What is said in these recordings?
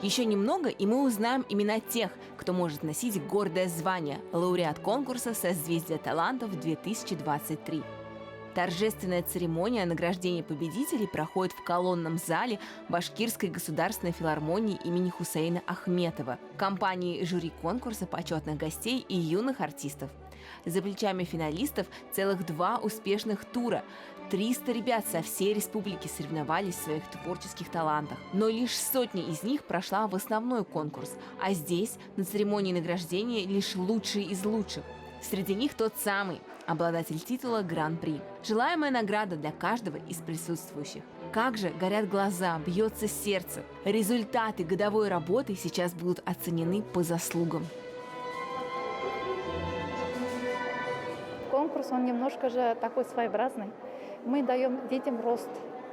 Еще немного, и мы узнаем имена тех, кто может носить гордое звание лауреат конкурса «Созвездие талантов 2023». Торжественная церемония награждения победителей проходит в колонном зале Башкирской государственной филармонии имени Хусейна Ахметова, компании жюри конкурса почетных гостей и юных артистов. За плечами финалистов целых 2 успешных тура. 300 ребят со всей республики соревновались в своих творческих талантах. Но лишь сотня из них прошла в основной конкурс, а здесь, на церемонии награждения, лишь лучшие из лучших. Среди них тот самый обладатель титула Гран-при. Желаемая награда для каждого из присутствующих. Как же горят глаза, бьется сердце. Результаты годовой работы сейчас будут оценены по заслугам. Конкурс, он немножко же такой своеобразный. Мы даем детям рост.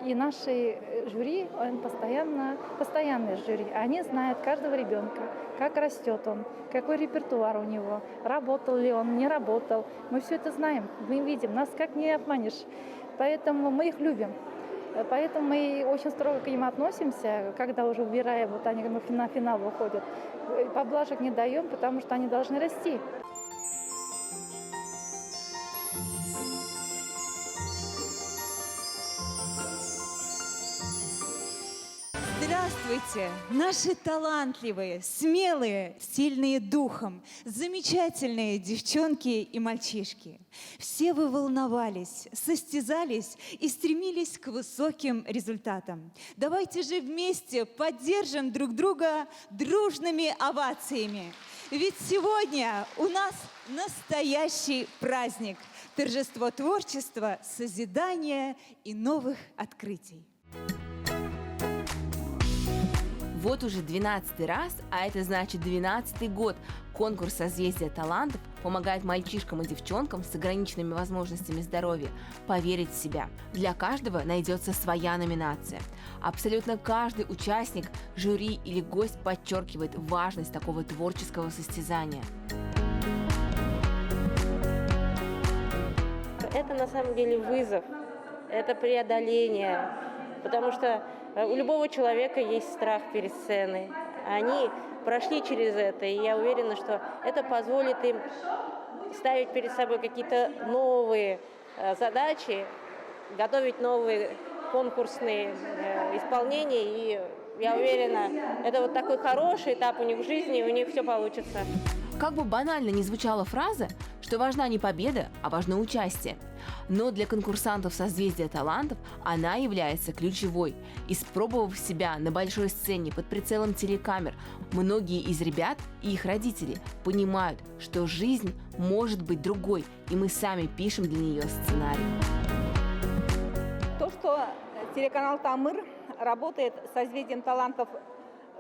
И наши жюри, он постоянные жюри. Они знают каждого ребенка, как растет он, какой репертуар у него, работал ли он, не работал. Мы все это знаем, мы видим, нас как не обманешь. Поэтому мы их любим. Поэтому мы очень строго к ним относимся, когда уже убираем, вот они на финал выходят. Поблажек не даем, потому что они должны расти. Здравствуйте, наши талантливые, смелые, сильные духом, замечательные девчонки и мальчишки. Все вы волновались, состязались и стремились к высоким результатам. Давайте же вместе поддержим друг друга дружными овациями. Ведь сегодня у нас настоящий праздник – торжество творчества, созидания и новых открытий. Вот уже 12-й раз, а это значит 12-й год, конкурс «Созвездие талантов» помогает мальчишкам и девчонкам с ограниченными возможностями здоровья поверить в себя. Для каждого найдется своя номинация. Абсолютно каждый участник, жюри или гость подчеркивает важность такого творческого состязания. Это на самом деле вызов, это преодоление, потому что у любого человека есть страх перед сценой. Они прошли через это, и я уверена, что это позволит им ставить перед собой какие-то новые задачи, готовить новые конкурсные исполнения. И я уверена, это вот такой хороший этап у них в жизни, у них все получится. Как бы банально ни звучала фраза, что важна не победа, а важно участие. Но для конкурсантов «Созвездия талантов» она является ключевой. Испробовав себя на большой сцене под прицелом телекамер, многие из ребят и их родители понимают, что жизнь может быть другой, и мы сами пишем для нее сценарий. То, что телеканал «Тамыр» работает с «Созвездием талантов»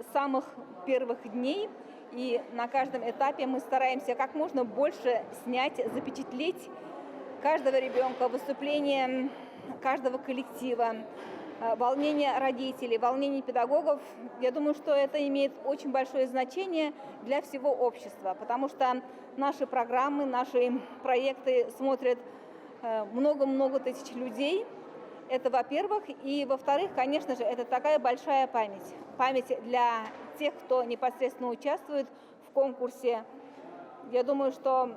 с самых первых дней, и на каждом этапе мы стараемся как можно больше снять, запечатлеть каждого ребенка, выступление каждого коллектива, волнение родителей, волнение педагогов. Я думаю, что это имеет очень большое значение для всего общества, потому что наши программы, наши проекты смотрят много-много тысяч людей. Это, во-первых. И, во-вторых, конечно же, это такая большая память. Память для тех, кто непосредственно участвует в конкурсе. Я думаю, что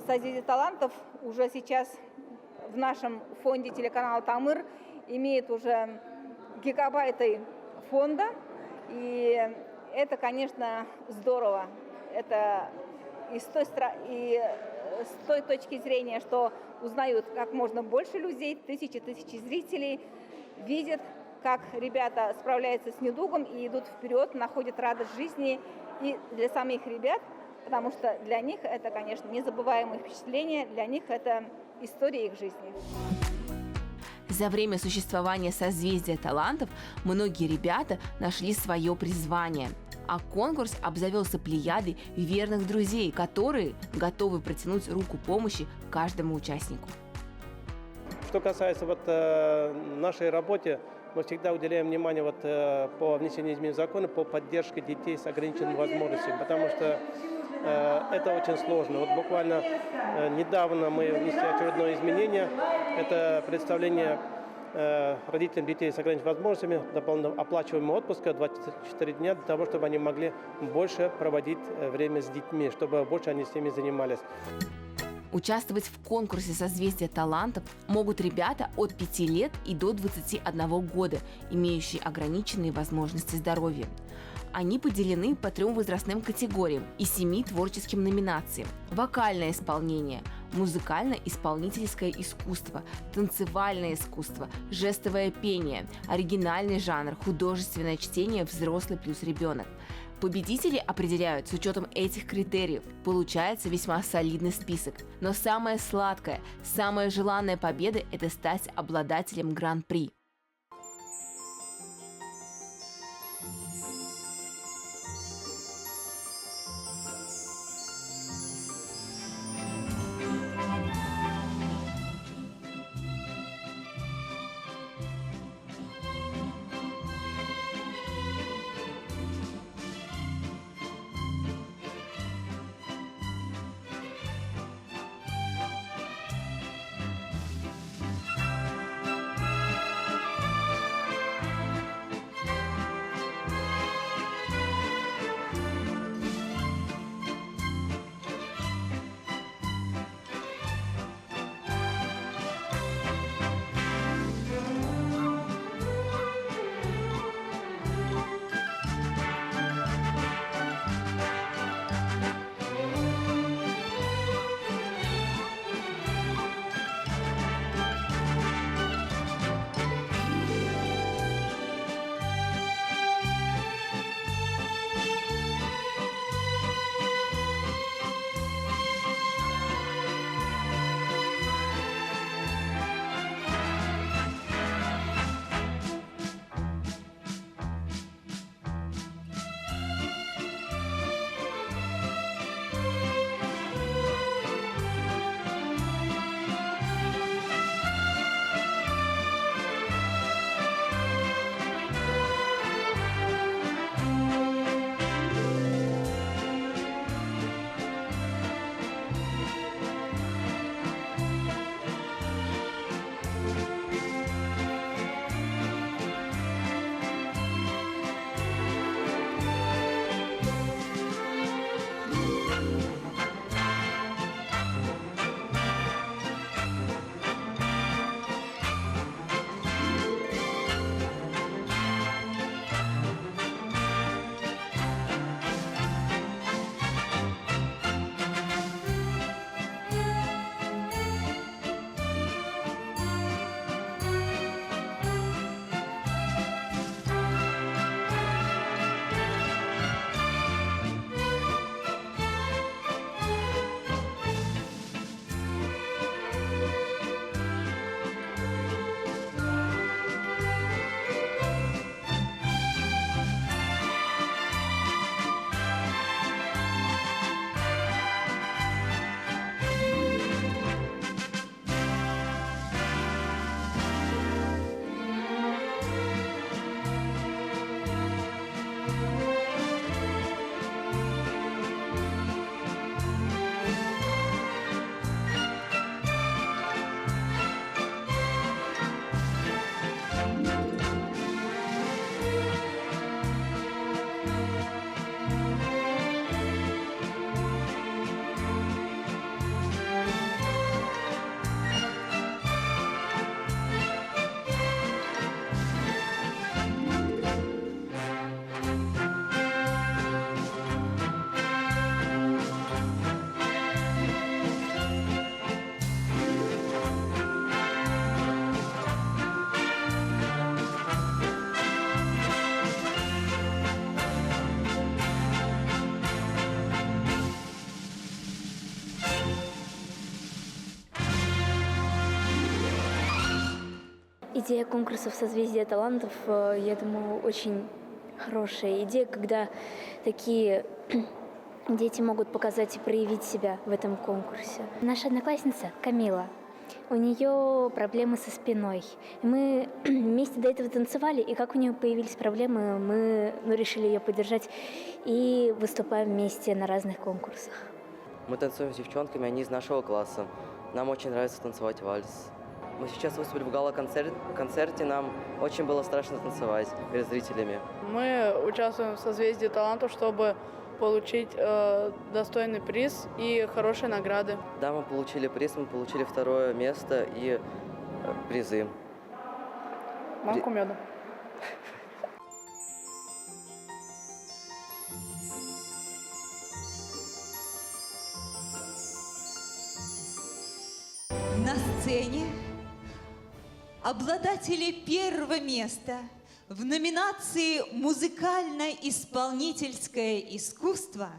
«Созвездие талантов» уже сейчас в нашем фонде телеканала «Тамыр» имеет уже гигабайты фонда. И это, конечно, здорово. Это и с той точки зрения, что узнают как можно больше людей, тысячи зрителей, видят, как ребята справляются с недугом и идут вперед, находят радость жизни. И для самих ребят, потому что для них это, конечно, незабываемое впечатление, для них это история их жизни. За время существования «Созвездия талантов» многие ребята нашли свое призвание. А конкурс обзавелся плеядой верных друзей, которые готовы протянуть руку помощи каждому участнику. Что касается нашей работы, мы всегда уделяем внимание по внесению изменений в законы по поддержке детей с ограниченными возможностями, потому что это очень сложно. Буквально недавно мы внесли очередное изменение. Это представление родителям детей с ограниченными возможностями дополнительно оплачиваемого отпуска 24 дня для того, чтобы они могли больше проводить время с детьми, чтобы больше они с ними занимались. Участвовать в конкурсе «Созвездие талантов» могут ребята от 5 лет и до 21 года, имеющие ограниченные возможности здоровья. Они поделены по 3 возрастным категориям и 7 творческим номинациям: вокальное исполнение, музыкально-исполнительское искусство, танцевальное искусство, жестовое пение, оригинальный жанр, художественное чтение, взрослый плюс ребенок. Победители определяют с учетом этих критериев. Получается весьма солидный список. Но самое сладкое, самая желанная победа – это стать обладателем гран-при. Идея конкурсов «Созвездие талантов», я думаю, очень хорошая идея, когда такие дети могут показать и проявить себя в этом конкурсе. Наша одноклассница Камила, у нее проблемы со спиной. Мы вместе до этого танцевали, и как у нее появились проблемы, мы решили ее поддержать и выступаем вместе на разных Мы танцуем с девчонками, они из нашего класса. Нам очень нравится танцевать вальс. Мы сейчас выступили в гала-концерте, нам очень было страшно танцевать перед зрителями. Мы участвуем в «Созвездии талантов», чтобы получить достойный приз и хорошие награды. Да, мы получили приз, мы получили 2-е место и призы. Банку меда. На сцене обладатели 1-го места в номинации «Музыкально-исполнительское искусство»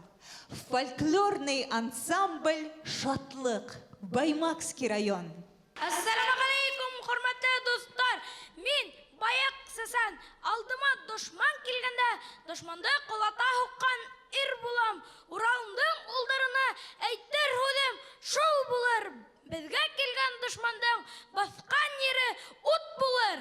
фольклорный ансамбль «Шатлык», Баймакский район. Ассаламу алейкум, хурматтуу достар. Мен Баяк Сасан. Алдыма дошман келгенде, дошманды кулата хуккан ир булам. Уралымдың улдарына әйтер худым, шул булыр. Безгә келген дошмандың баскан ере ут булыр.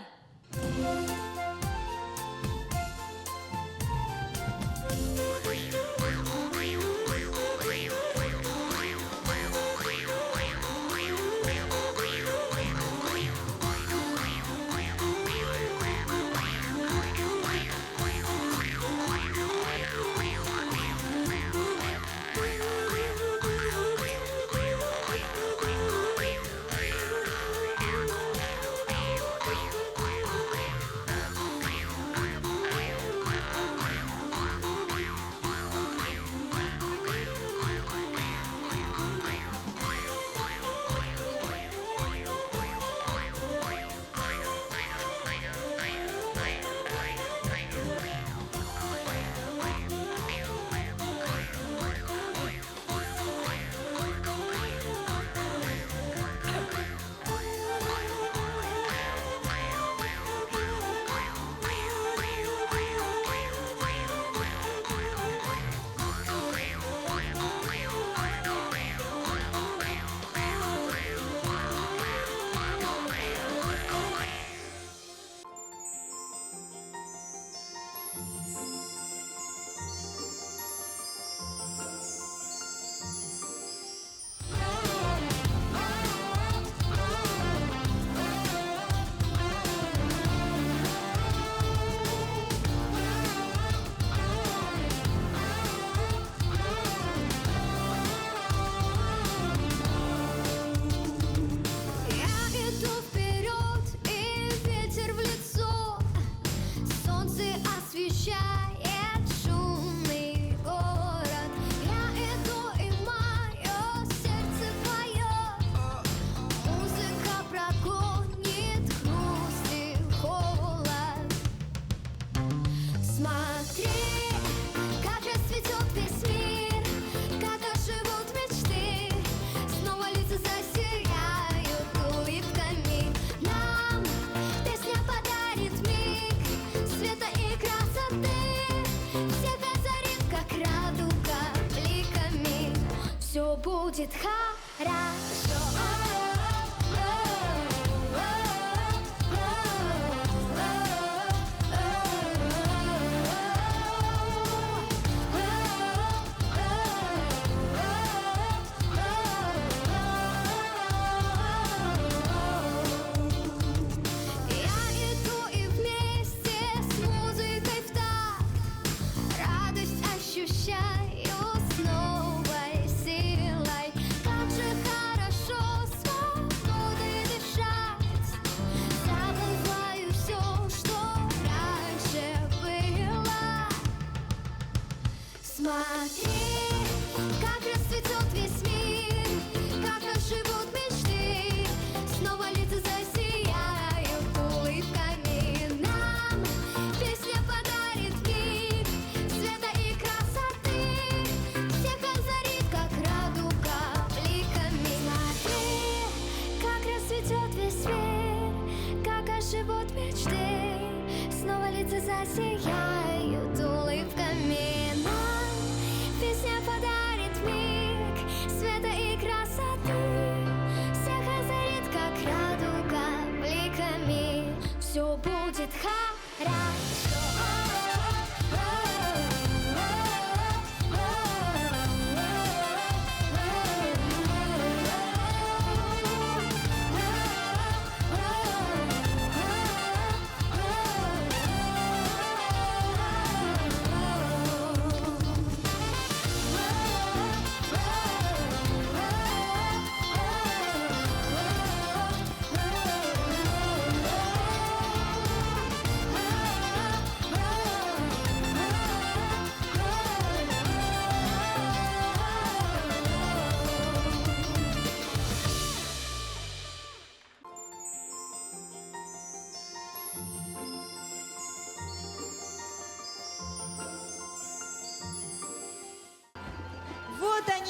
будет хорошо.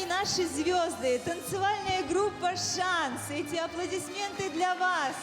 вами наши звезды, танцевальная группа «Шанс». Эти аплодисменты для вас.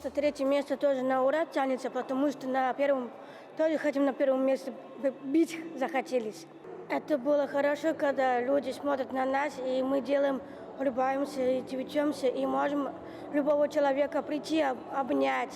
Что третье место тоже на ура тянется, потому что на первом тоже хотим на первом месте бить захотелись. Это было хорошо, когда люди смотрят на нас, и мы делаем, улыбаемся и движемся, и можем любого человека прийти, обнять.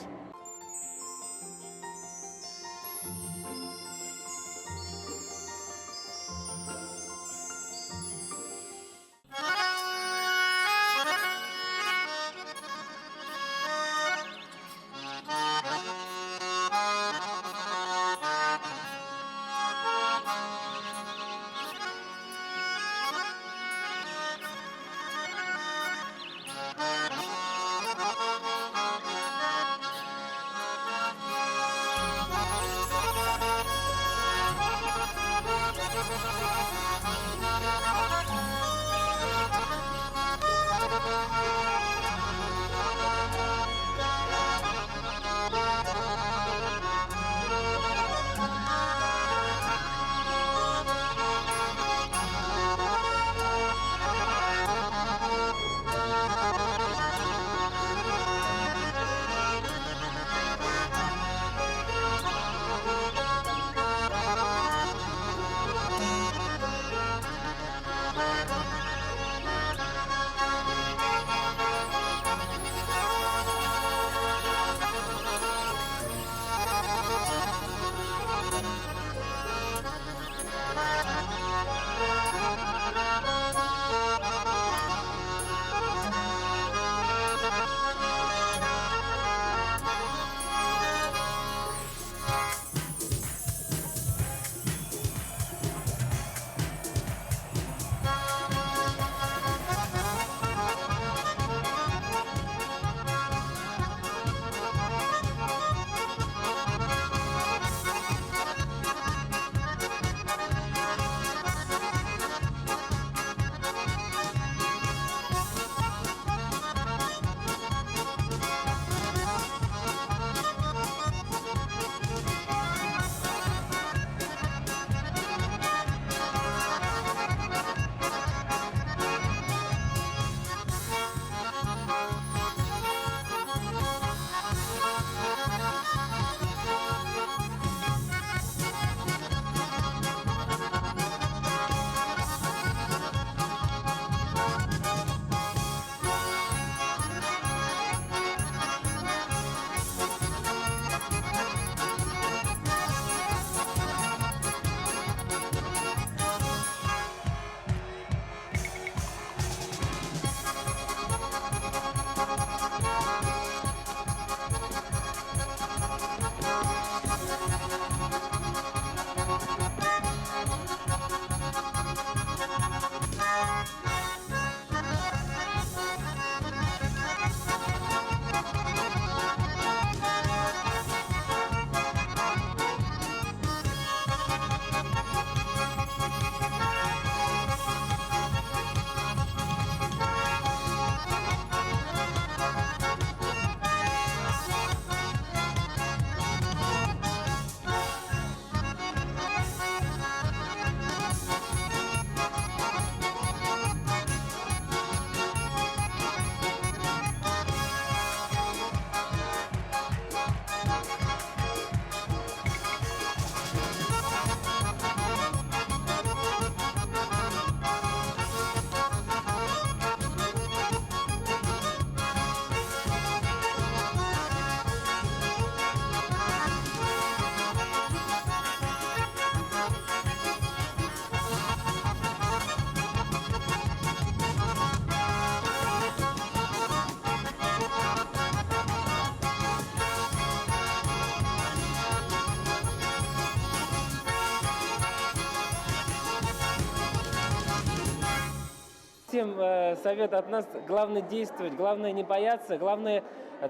детям совет от нас: главное действовать, главное не бояться, главное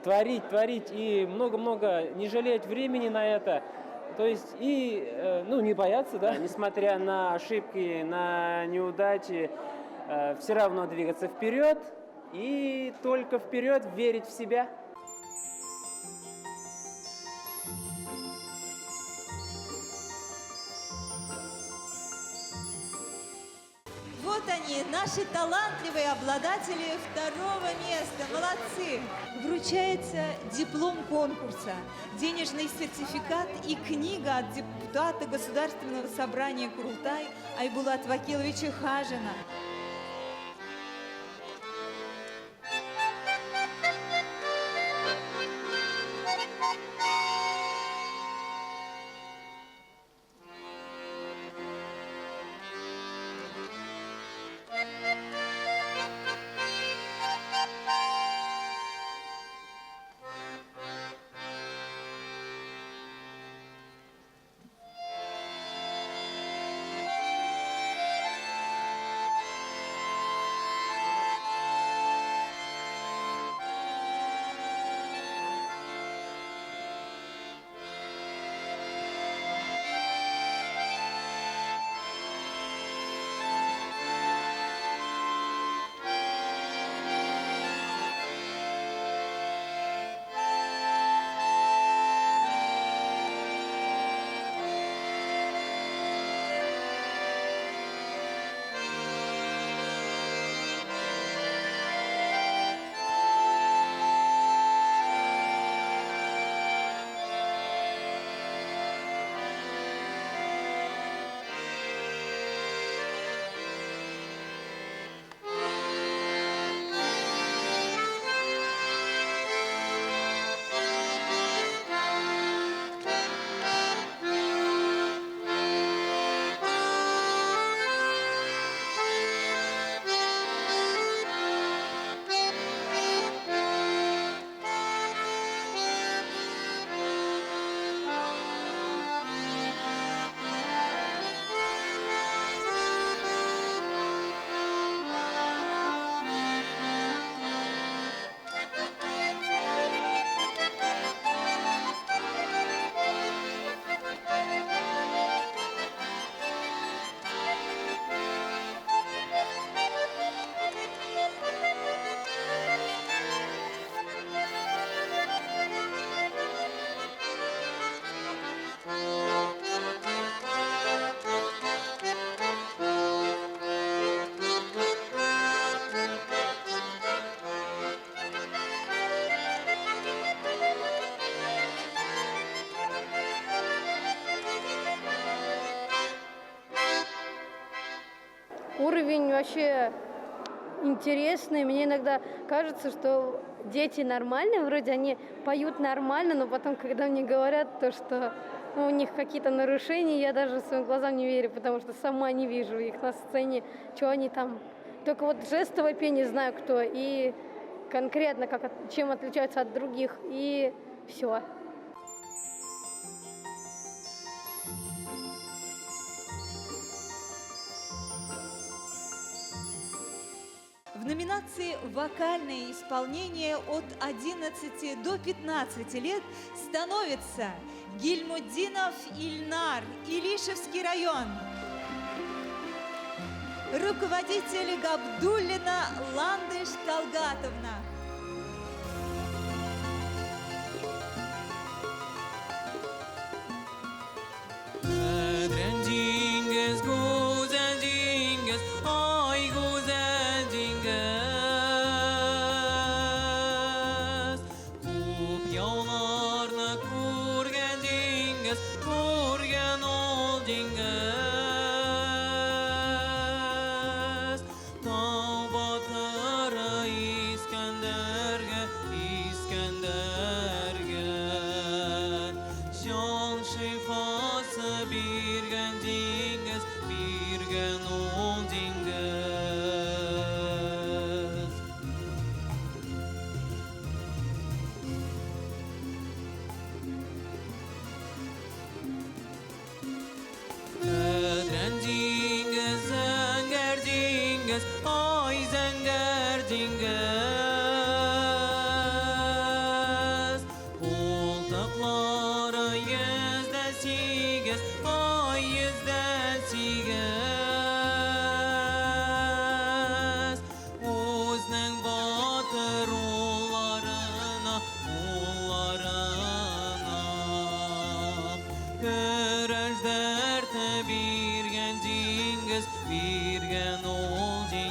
творить и много-много не жалеть времени на это. То есть и не бояться, да, несмотря на ошибки, на неудачи, все равно двигаться вперед и только вперед, верить в себя. Вот они, наши талантливые обладатели второго места. Молодцы! Вручается диплом конкурса, денежный сертификат и книга от депутата Государственного собрания Курултай Айбулат Вакиловича Хажина. Уровень вообще интересный. Мне иногда кажется, что дети нормальные, вроде они поют нормально, но потом, когда мне говорят то, что у них какие-то нарушения, я даже своим глазам не верю, потому что сама не вижу их на сцене, что они там. Только вот жестовое пение знаю кто, и конкретно чем отличаются от других, и все. В номинации «Вокальное исполнение» от 11 до 15 лет становится Гильмуддинов Ильнар, Илишевский район. Руководитель Габдуллина Ландыш Талгатовна. Ay bergen dingiz, bergen ol dingiz.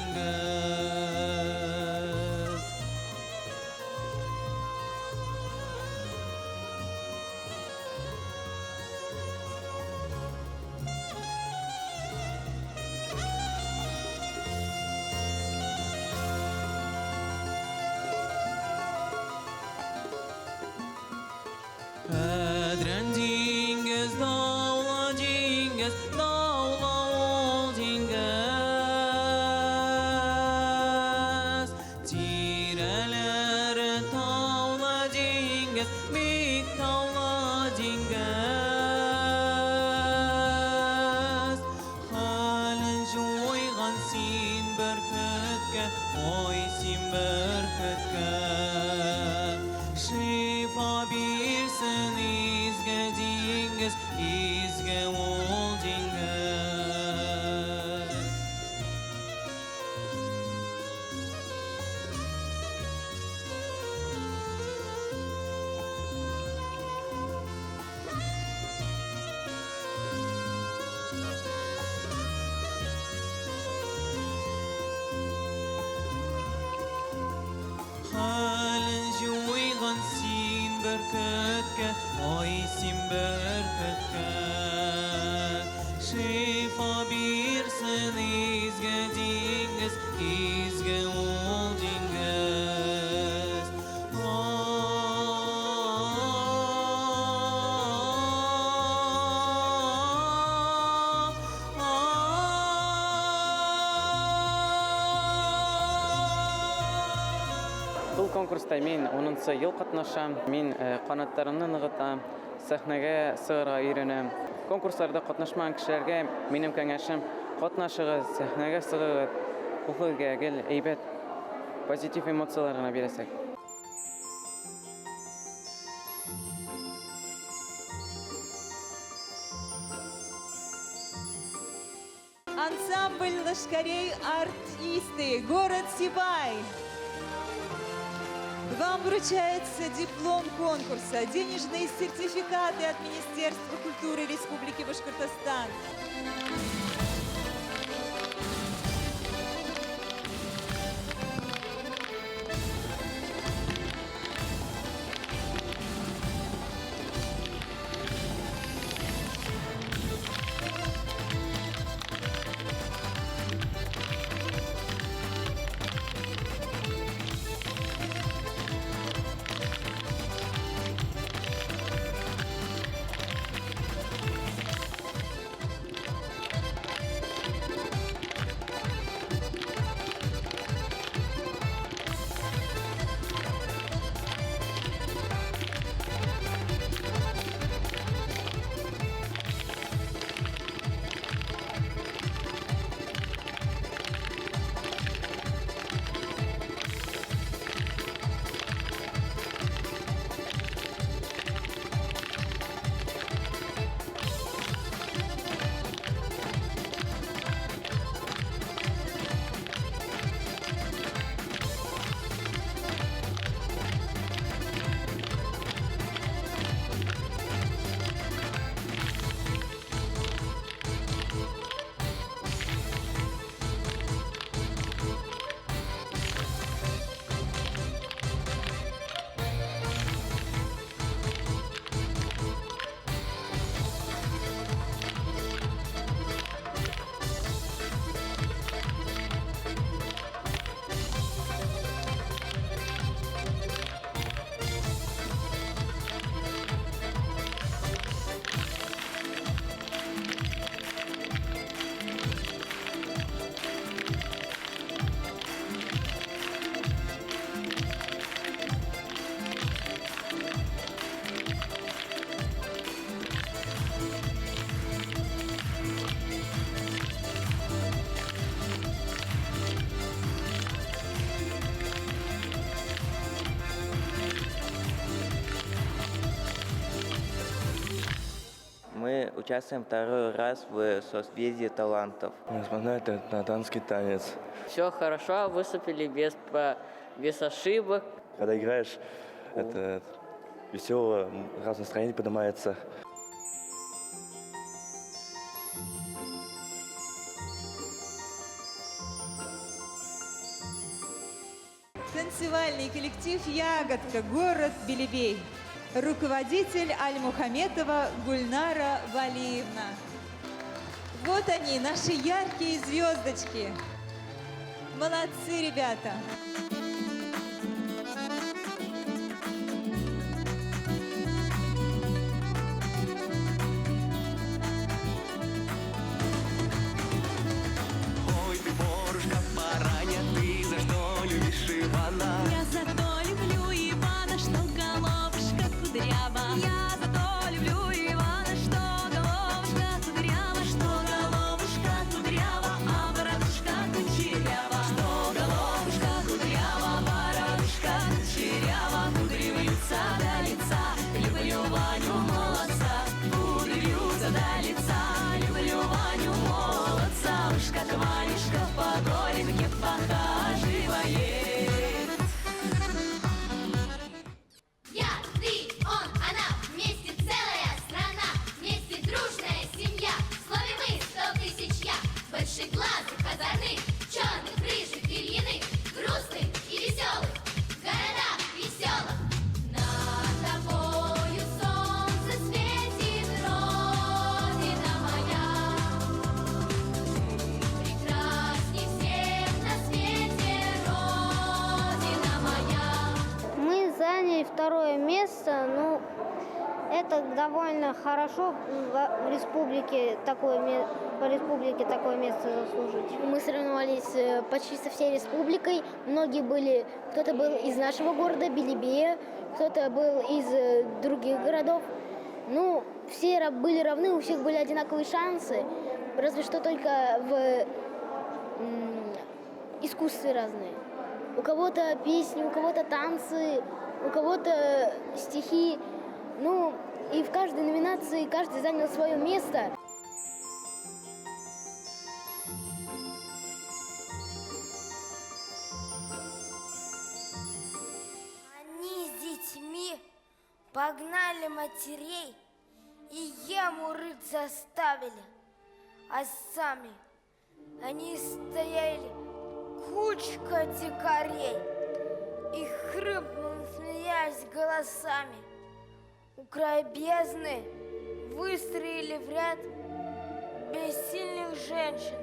Adren dingiz, dağla dingiz, dağla ol dingiz. Tireler tağla dingiz, bik tağla dingiz. Halin joygan sin bürkütke, oy sin bürkütke. Şifa birsin izge dingiz, izge ol dingiz. Halin joygan sin bürkütke, oy sin bürkütke. Şifa birsin izge dingiz, izge ol dingiz. Бұл конкурста мен 10-шы ел қатнашам. Мен қанаттарымны нығытам, сахнаға сығырға үйренем. Конкурстарда қатнашмаған кішілерге менің кәңешім қатнашығыз, сахнаға сығығыз, ұқылға кел, әйбет, позитив эмоцияларына бересек. Ансамбль лошкарей артисты, город Сибай. Вам вручается диплом конкурса, денежные сертификаты от Министерства культуры Республики Башкортостан. Мы участвуем второй раз в созвездии талантов. Несмотря на танский танец. Все хорошо, выступили без ошибок. Когда играешь, это весело, раз настроение поднимается. танцевальный коллектив «Ягодка», город Белебей. Руководитель Аль-Мухаметова Гульнара Валиевна. Вот они, наши яркие звездочки. Молодцы, ребята! Ой, ты, Борушка, бараня, ты за что любишь Ивана? Я зато люблю Ивана, что головушка кудрява. Я зато люблю Ивана, что головушка кудрява, что головушка кудрява, а бородушка кучерява. Что головушка кудрява, бородушка кучерява, кудри вьются до лица. Люблю Ваню молодца, кудри вьются до лица. Люблю Ваню молодца, уж как Ванюшка по горенке похаживает. Я, ты, он, она, вместе целая страна, вместе дружная семья. В слове мы 100 тысяч я, больших глазых, озорных, черных, рыжих, ильиных, грустных и веселых, в городах веселых. Над тобою солнце светит, Родина моя. Прекрасней всех на свете, Родина моя. Мы заняли второе место, ну, это довольно хорошо в республике по республике такое место заслужить. Мы соревновались почти со всей республикой. Многие были, кто-то был из нашего города, Белебея, кто-то был из других городов. Ну, все были равны, у всех были одинаковые шансы, разве что только в искусстве разные. У кого-то песни, у кого-то танцы, у кого-то стихи. Ну, и в каждой номинации каждый занял свое место. Они с детьми погнали матерей и яму рыть заставили, а сами они стояли кучка дикарей и хрипнули, смеясь голосами. У края бездны выстроили в ряд бессильных женщин,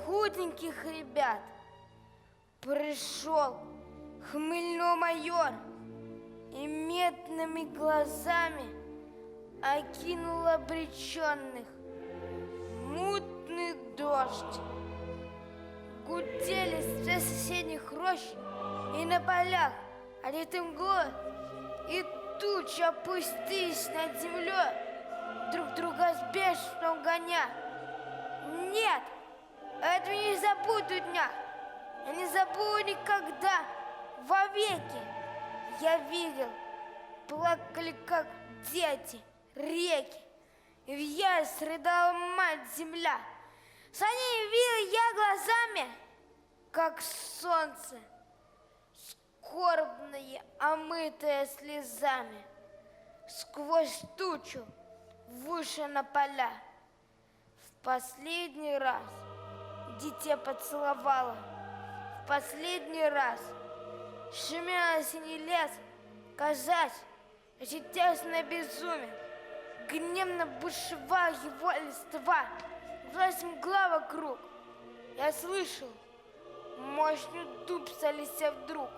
худеньких ребят. Пришел хмельной майор и медными глазами окинул обреченных. Мутный дождь. Гудели с соседних рощ и на полях, одеты мглой, и тучи опустились над землей, друг друга спешно гоня. Нет, этого не забуду дня, я не забуду никогда, вовеки. Я видел, плакали как дети, реки, и в ярость рыдала мать-земля. С ней видел я глазами, как солнце, скорбное, омытое слезами, сквозь тучу выше на поля. В последний раз дитя поцеловала, в последний раз шумел синий лес, казась, ощетясь-на безумие, гневно бушевал его листва, власть мгла вокруг. Я слышал, мощный дуб солися вдруг.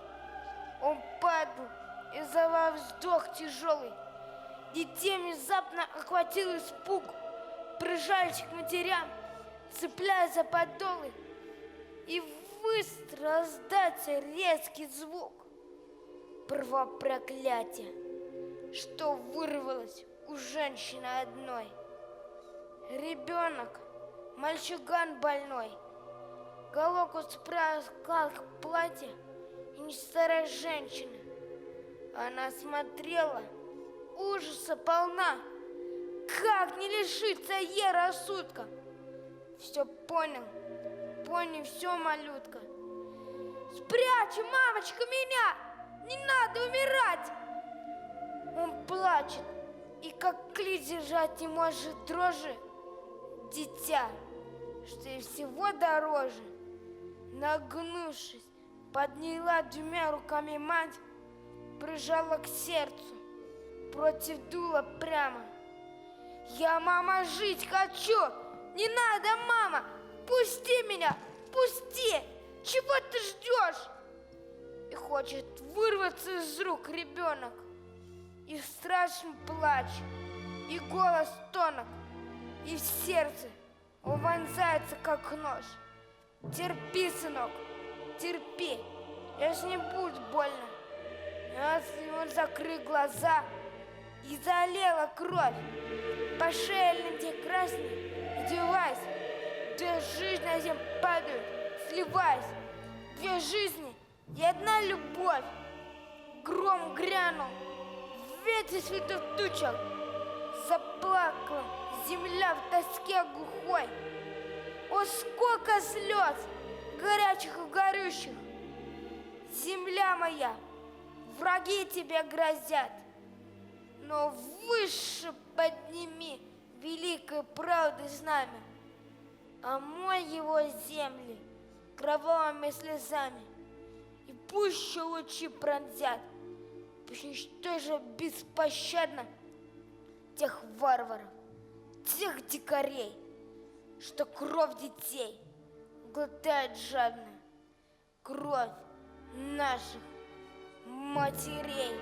Он падал, издавая вздох тяжелый. Детей внезапно охватил испуг, прижались к матерям, цепляясь за подолы. И быстро раздался резкий звук правопроклятия, что вырвалось у женщины одной. Ребенок, мальчуган больной, головку справил к платье, и не старая женщина. Она смотрела, ужаса полна. Как не лишиться ей рассудка? Все понял все, малютка. Спрячь, мамочка, меня! Не надо умирать! Он плачет, и как клич держать не может дрожи. Дитя, что и всего дороже, нагнувшись, Подняла двумя руками мать, прижала к сердцу, против дула прямо. Я, мама, жить хочу! Не надо, мама! Пусти меня! Пусти! Чего ты ждешь? И хочет вырваться из рук ребенок. И страшный плач, и голос тонок, и в сердце он вонзается, как нож. Терпи, сынок, терпи, если не будет больно. Если он закрыл глаза, и залила кровь, по шее ленте красной, одевайся, 2 жизни на землю падают, сливаясь, 2 жизни и 1 любовь. Гром грянул, ветер светов тучах, заплакала земля в тоске глухой. О, сколько слез, горячих и горючих! Земля моя, враги тебе грозят, но выше подними великой правды знамя. Омой его земли кровавыми слезами, и пусть лучи пронзят, пусть уничтожат беспощадно тех варваров, тех дикарей, что кровь детей глотает жадно, кровь наших матерей.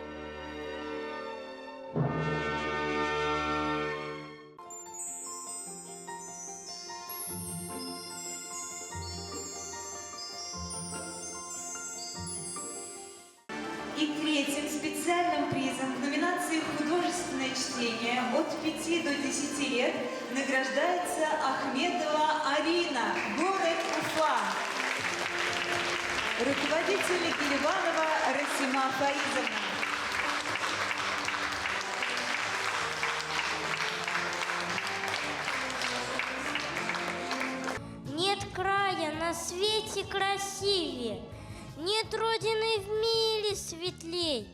И 3-м специальным призом в номинации «Художественное чтение» от 5 до 10 лет награждается Ахметова Арина, город Уфа. Руководитель Геливанова Расима Фаизовна. Нет края на свете красивее, нет родины в мире светлей.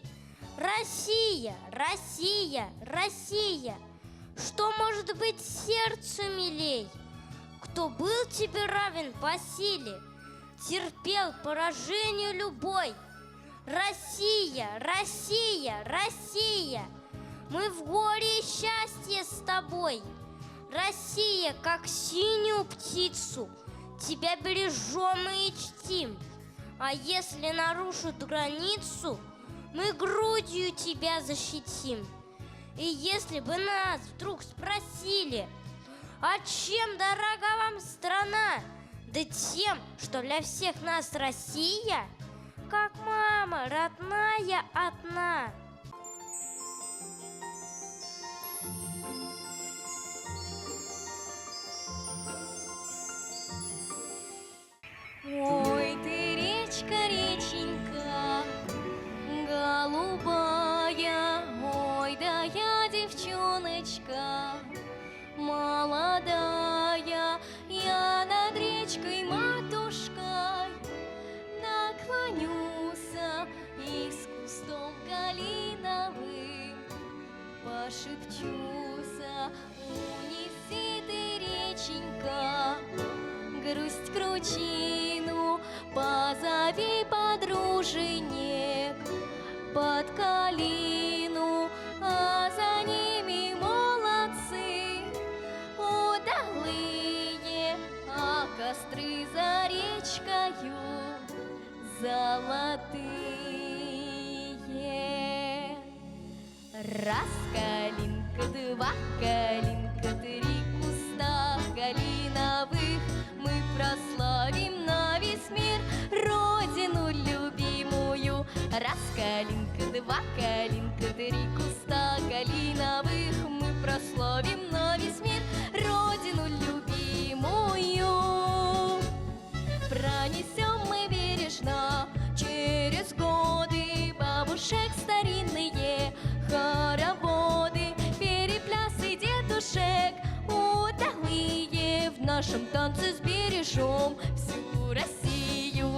Россия, Россия, Россия, что может быть сердцу милей? Кто был тебе равен по силе, терпел поражению любой. Россия, Россия, Россия, мы в горе и счастье с тобой. Россия, как синюю птицу, тебя бережем и чтим. А если нарушат границу, мы грудью тебя защитим. И если бы нас вдруг спросили, а чем дорога вам страна? Да тем, что для всех нас Россия, как мама родная одна. Ой, ты речка, реченька, голубая, ой, да я девчоночка молодая, я над речкой матушкой наклонюся и с кустом калиновым пошепчуся. Унеси ты, реченька, грусть кручину, позови подруженек под калину, а за ними молодцы удалые, а костры за речкою золотые. Раз калинка, 2 калинка, 3 куста калиновых, мы прославим на весь мир родину любимую. Раз калинка, 2 калинка, 3 куста калиновых, мы прославим на весь мир родину любимую. Пронесем мы бережно через годы бабушек старинные хороводы, переплясы дедушек удалые. В нашем танце сбережем всю Россию.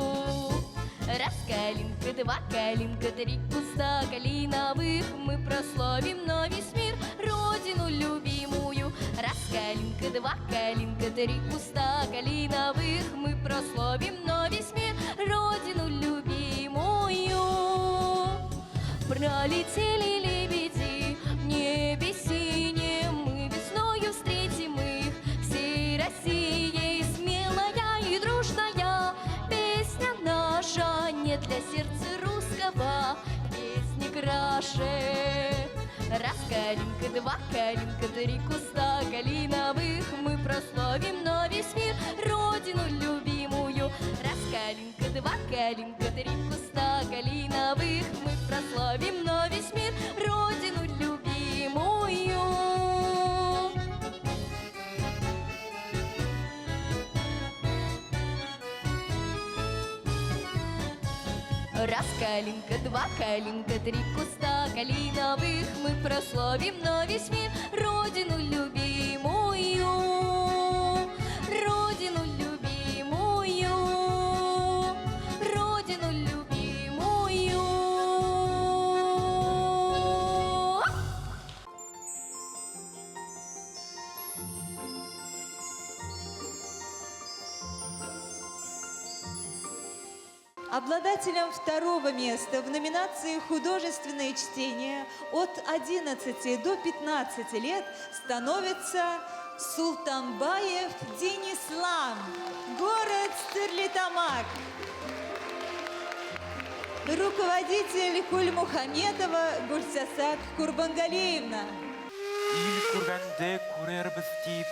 Раз калинка, 2 калинка, 3 куста калиновых, мы прославим на весь мир родину любимую. Раз калинка, 2 калинка, 3 куста калиновых, мы прославим на весь мир родину любимую. Полетели лебеди в небе синем, мы весною встретим их всей Россией. Смелая и дружная песня наша, не для сердца русского песни краше. Раз калинка, два калинка, три куста калиновых, мы прославим на весь мир родину любимую. Раз калинка, два калинка, три куста калиновых, мы прославим на весь мир родину любимую. Раз калинка, два калинка, три куста калиновых, мы прославим на весь мир родину любимую, родину любимую, родину любимую. Обладателем второго места в номинации «Художественное чтение» от 11 до 15 лет становится Султанбаев Денислам, город Стерлитамак. Руководитель Кульмухаметова Гульсасак Курбангалиевна. Ил күргәндә күрербез дип,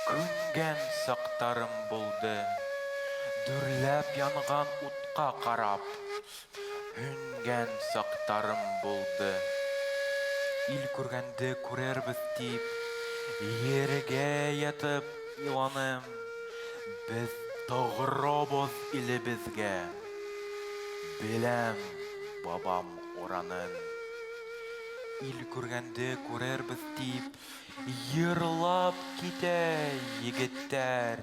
күнгән сактарым булды. Дүрләп янган утка карап, хүнгән сактарым булды. Ил күргәндә күрербез дип, ергә ятып иланым. Без тогырабыз илебезгә. Беләм бабам уранын. Ил күргәндә күрербез дип, йырлап китә егеттәр.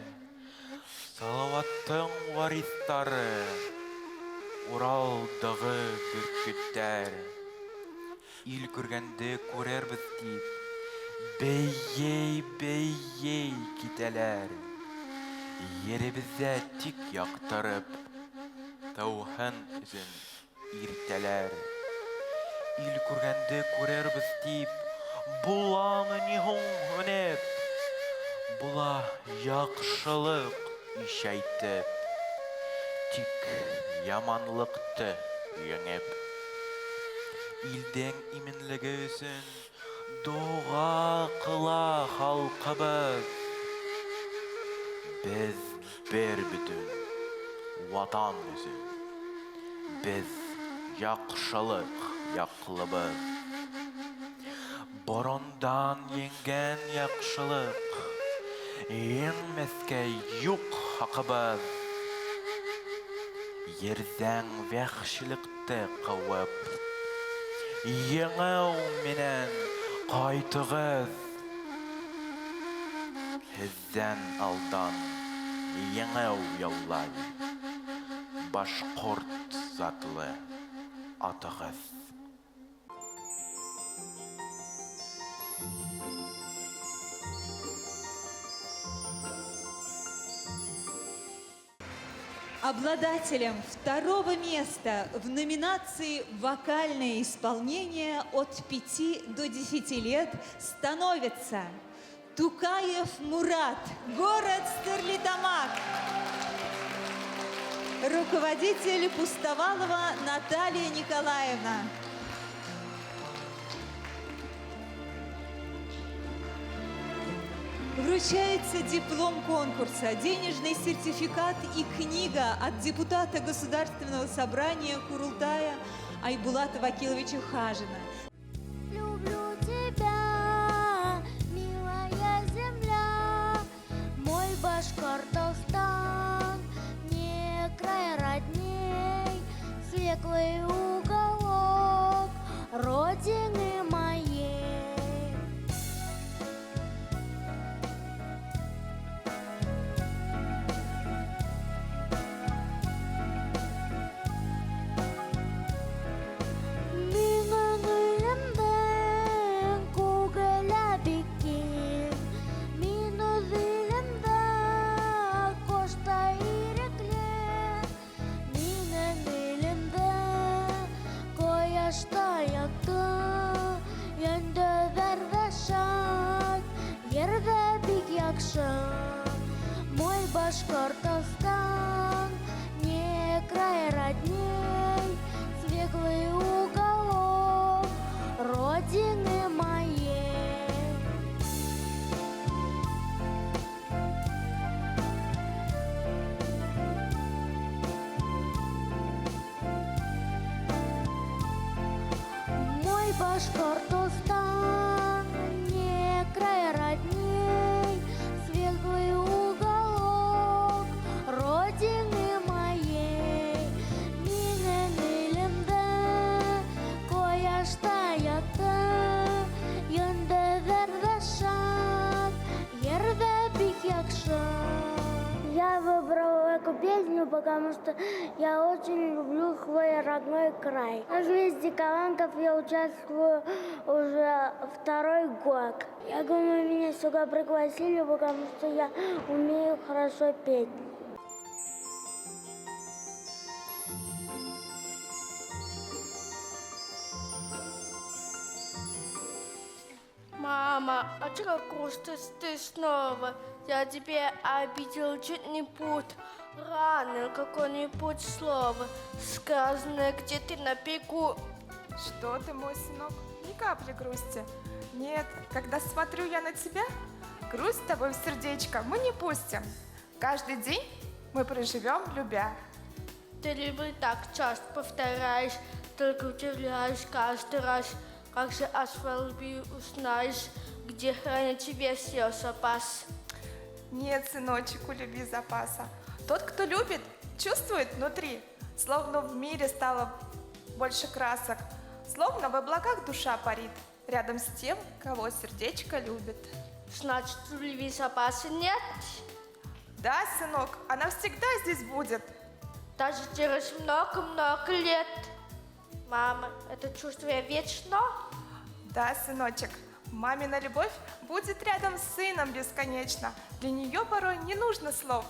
Салаваттың варислары, Уралдагы бүркеттәр. Ил күргәндә күрербез дип, бейей китәләр. Еребездә тик яктырып, тауһын үзен иртәләр. Ил күргәндә күрербез дип, буламы ни һуң һөнеп, була яхшылык ишәйтеп, тик яманлыкты еңеп. Илдән именлеге өчен дуга кыла халкыбыз. Без бер бүтән ватан өчен. Без яхшылык яклыбыз. Борондан еңгән яхшылык, еңмәскә юк хакыбыз. Ердән вәхшилыкты куып, еңәү менән кайтыгыз. Һездән алдан еңәү яулай, башкорт затлы атыгыз. Обладателем второго места в номинации «Вокальное исполнение» от 5 до 10 лет становится Тукаев Мурат, город Стерлитамак. Руководитель Пустовалова Наталья Николаевна. Вручается диплом конкурса, денежный сертификат и книга от депутата Государственного собрания Курултая Айбулата Вакиловича Хажина. Люблю тебя, милая земля, мой Башкортостан, не край родней, светлый уголок родины моей. Мин аны якша. Мой Башкортостан не край родней, светлый уголок родины моей. Мой Башкортостан не край родней, светлый уголок родины моей. Минен илемде кояштаятты, йонде вердешат, ерде бик якша. Я выбрала эту песню, потому что я очень люблю свой родной край. На «Звезде талантов» я участвую уже 2-й год. Я думаю, меня сюда пригласили, потому что я умею хорошо петь. Мама, а чего грустно ты снова? Я тебя обидел чуть-нибудь, ранил какое-нибудь слово, сказанное где ты на бегу. Что ты, мой сынок, ни капли грусти. Нет, когда смотрю я на тебя, грусть с тобой в сердечко мы не пустим. Каждый день мы проживем, любя. Ты любишь так часто повторяешь, только удивляюсь каждый раз, как же асфальт узнаешь, где хранится весь ее запас. Нет, сыночек, у любви запаса. Тот, кто любит, чувствует внутри, словно в мире стало больше красок, словно в облаках душа парит, рядом с тем, кого сердечко любит. Значит, у любви запаса нет? Да, сынок, она всегда здесь будет. Даже через много-много лет. Мама, это чувство вечно? Да, сыночек, мамина любовь будет рядом с сыном бесконечно. Для нее порой не нужно слов.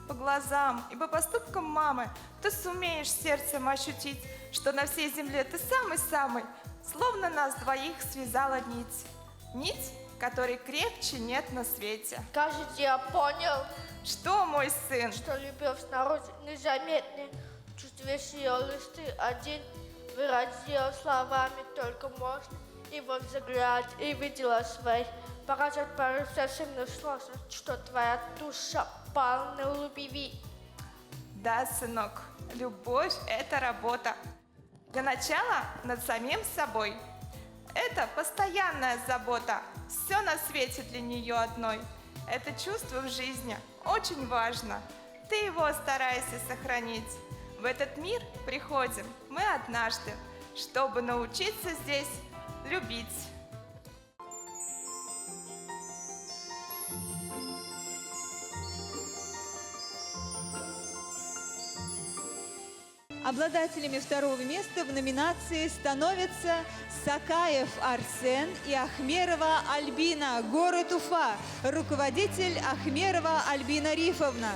По глазам и по поступкам мамы ты сумеешь сердцем ощутить, что на всей земле ты самый-самый, словно нас двоих связала нить. Нить, которой крепче нет на свете. Кажется, я понял. Что, мой сын? Что любовь снаружи незаметна. Чувствуешь ее листы один, выразил словами только можно. Его взгляд и видела свой. Показать порыв совсем не сложно, что твоя душа полна любви. Да, сынок, любовь – это работа. Для начала над самим собой. Это постоянная забота. Все на свете для нее одной. Это чувство в жизни очень важно. Ты его старайся сохранить. В этот мир приходим мы однажды, чтобы научиться здесь любить. Обладателями 2-го места в номинации становятся Сакаев Арсен и Ахмерова Альбина, город Уфа, руководитель Ахмерова Альбина Рифовна.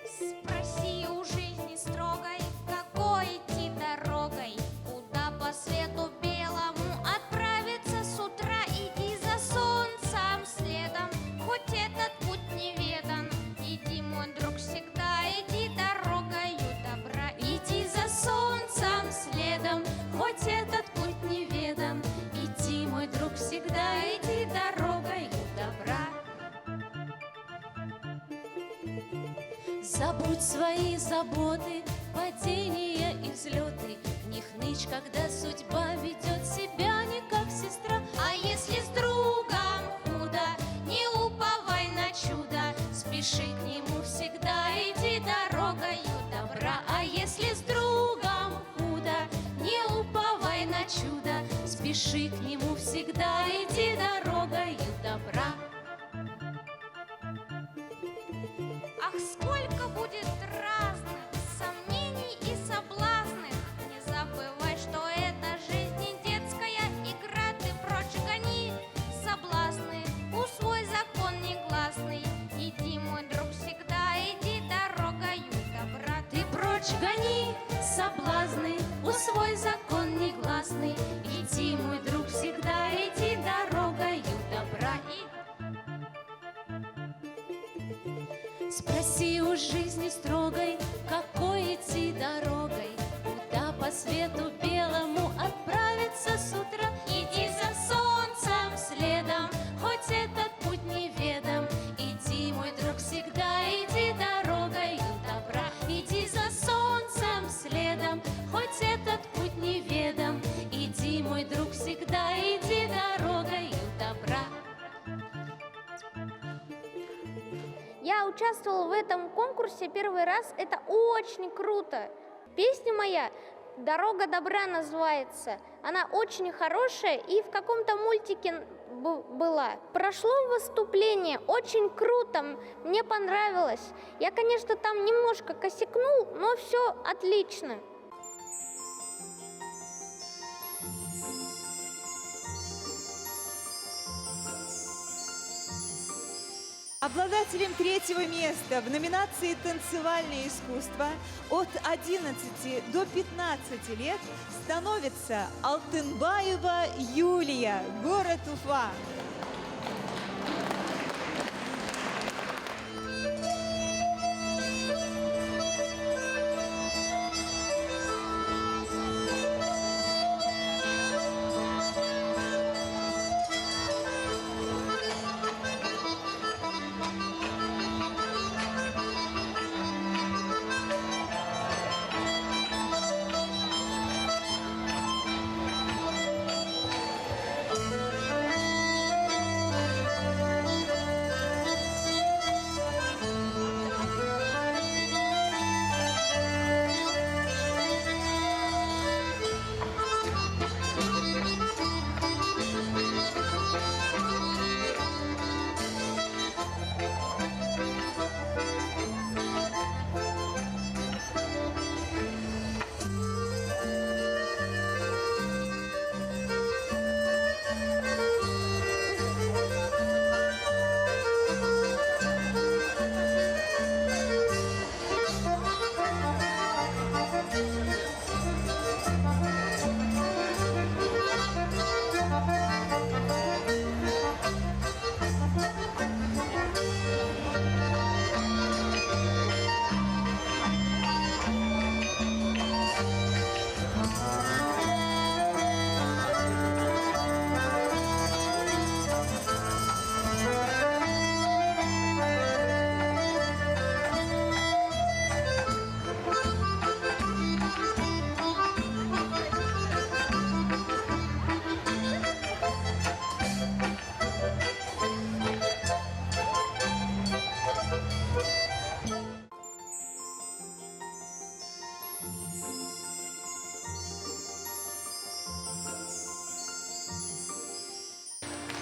Спроси у жизни строгой, какой идти дорогой, куда по свету белому отправиться с утра. Иди за солнцем следом, хоть этот путь неведан. Иди, мой друг, всегда иди дорогою добра. Иди за солнцем следом, хоть этот путь неведан. Иди, мой друг, всегда иди дорогою добра. Забудь свои заботы, падения и взлеты. Не хнычь, когда судьба ведет себя не как сестра. А если с другом худо, не уповай на чудо. Спеши к нему всегда, иди дорогою добра. А если с другом худо, не уповай на чудо. Спеши к нему всегда, иди дорогою добра. Ах, сколько будет разных сомнений и соблазных. Не забывай, что это жизнь не детская игра. Ты прочь гони соблазны, усвой закон негласный. Иди, мой друг, всегда иди дорогою добра. Ты прочь гони соблазны, усвой закон негласный. Иди, мой друг, всегда иди дорогою добра. Спроси у жизни строгой, какой идти дорогой, куда по свету белому отправиться с утра. Иди за солнцем следом, хоть этот путь неведом. Иди, мой друг, всегда иди дорогой добра. Иди за солнцем следом, хоть этот путь неведом. Иди, мой друг, всегда иди дорогой добра. Я участвовала в этом конкурсе первый раз. Это очень круто. Песня моя «Дорога добра» называется. Она очень хорошая и в каком-то мультике была. Прошло выступление, очень круто, мне понравилось. Я, конечно, там немножко косякнул, но все отлично. Обладателем третьего места в номинации «Танцевальное искусство» от 11 до 15 лет становится Алтынбаева Юлия, город Уфа.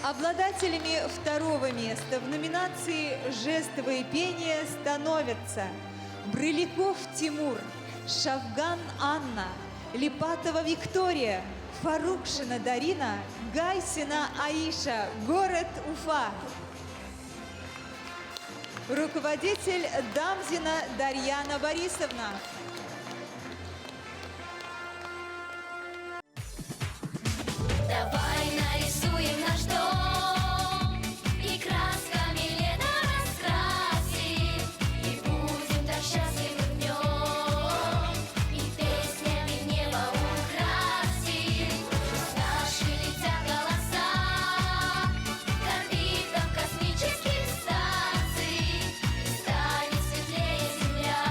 Обладателями второго места в номинации «Жестовое пение» становятся Брыляков Тимур, Шавган Анна, Липатова Виктория, Фарукшина Дарина, Гайсина Аиша, город Уфа. Руководитель Дамзина Дарьяна Борисовна. Давай нарисуем наш дом и красками лето раскрасим, и будем так счастливы в нем, и песнями небо украсим. Пусть наши летят голоса к орбитам космических станций, и станет светлее земля.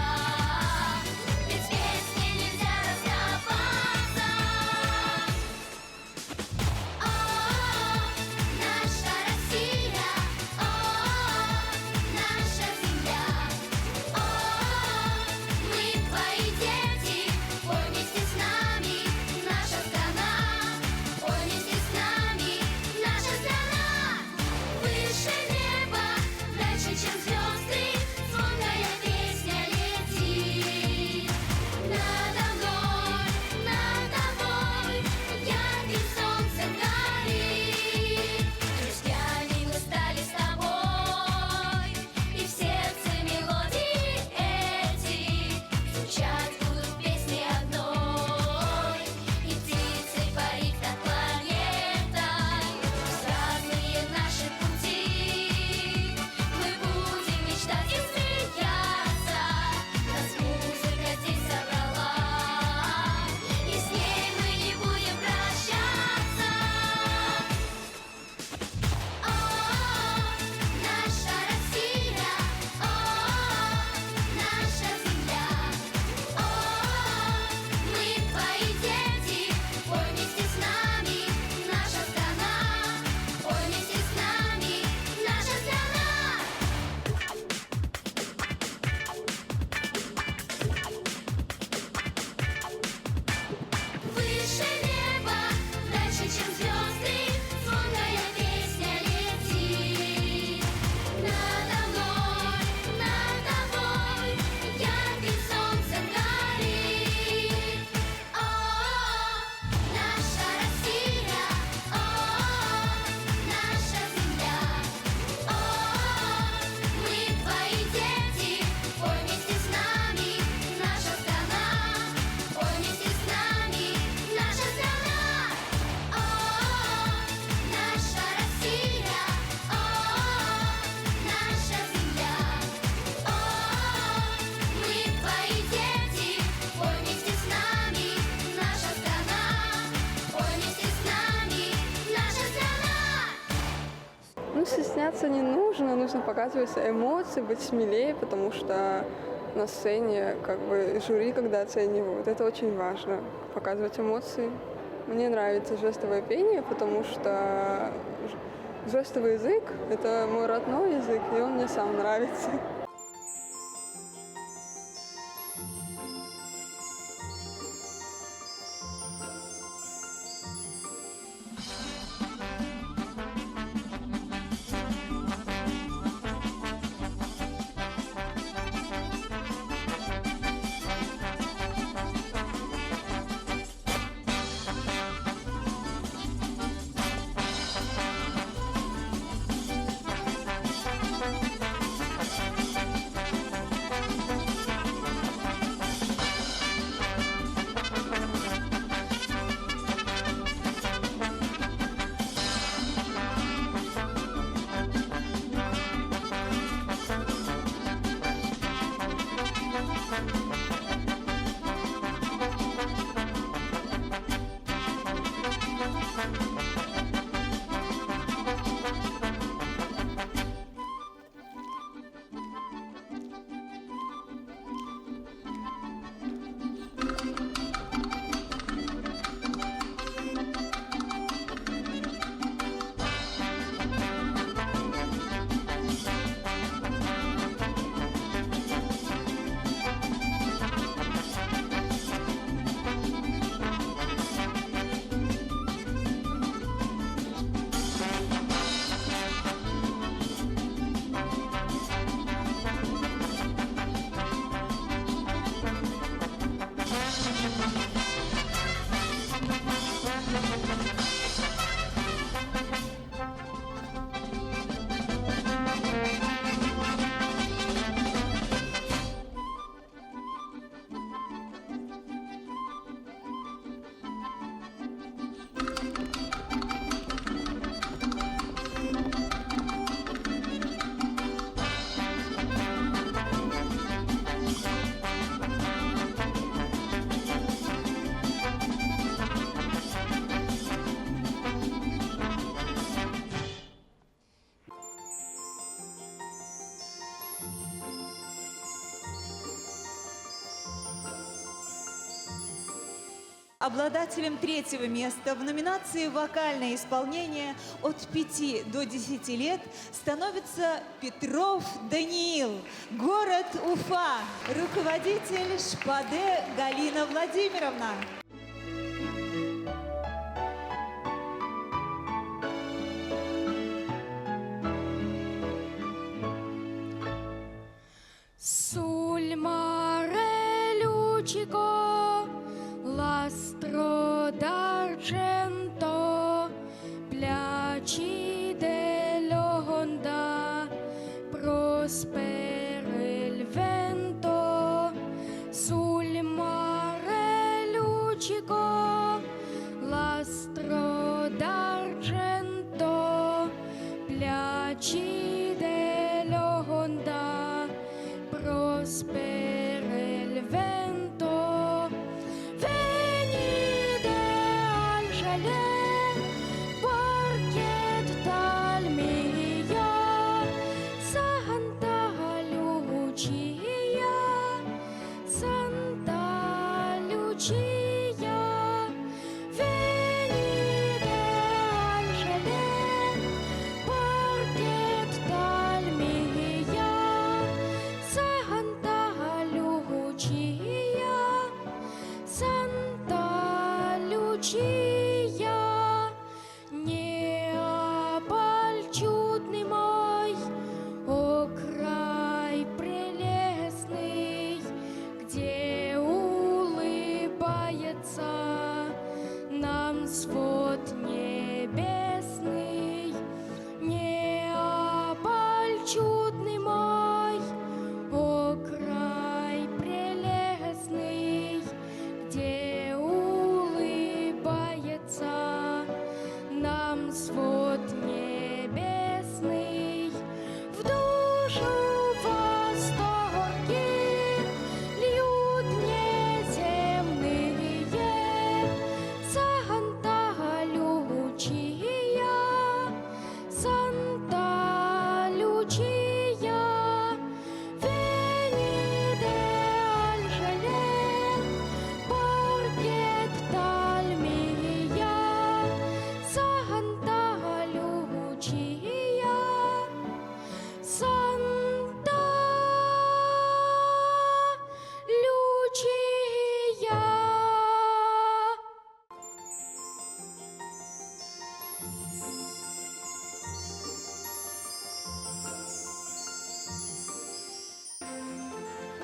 стесняться не нужно, нужно показывать свои эмоции, быть смелее, потому что на сцене как бы жюри, когда оценивают, это очень важно, показывать эмоции. Мне нравится жестовое пение, потому что жестовый язык – это мой родной язык, и он мне сам нравится. Обладателем третьего места в номинации «Вокальное исполнение» от 5 до 10 лет становится Петров Даниил, город Уфа, руководитель ШПАДЭ Галина Владимировна. Sul mare lucico, l'astro d'argento, piaci dell'onda, prospera il vento. Sul mare lucico, l'astro d'argento, piaci dell'onda, prospera il vento.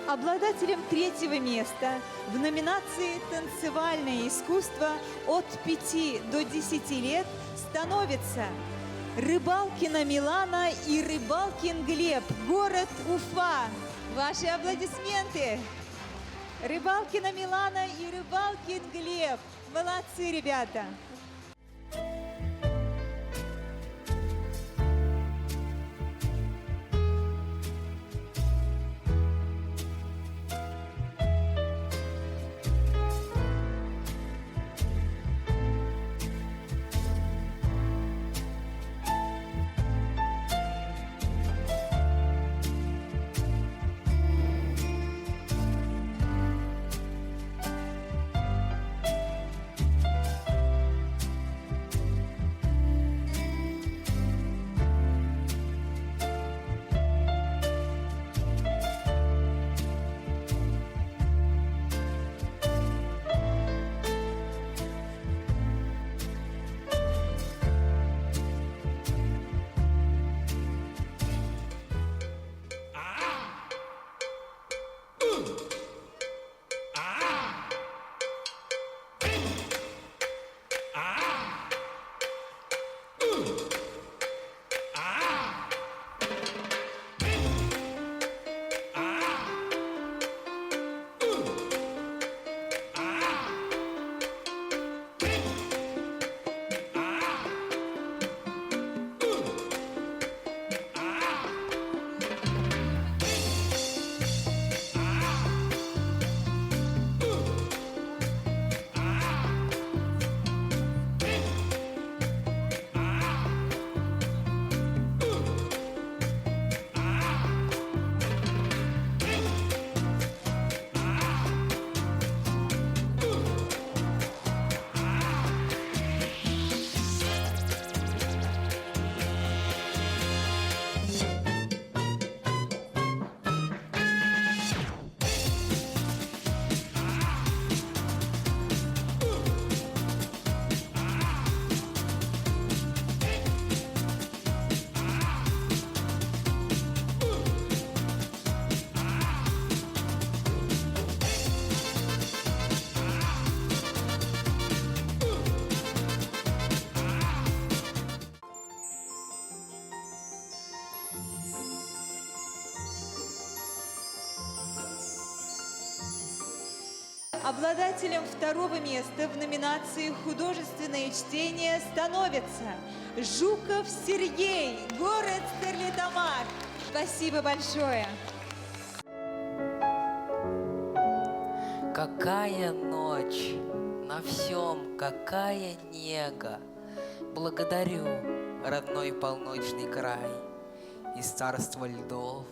Обладателем третьего места в номинации «Танцевальное искусство» от 5 до 10 лет становится Рыбалкина Милана и Рыбалкин Глеб, город Уфа. Ваши аплодисменты! Рыбалкина Милана и Рыбалкин Глеб. Молодцы, ребята! Обладателем второго места в номинации «Художественное чтение» становится Жуков Сергей, город Стерлитамак. Спасибо большое. Какая ночь, на всем какая нега. Благодарю, родной полночный край, из царства льдов,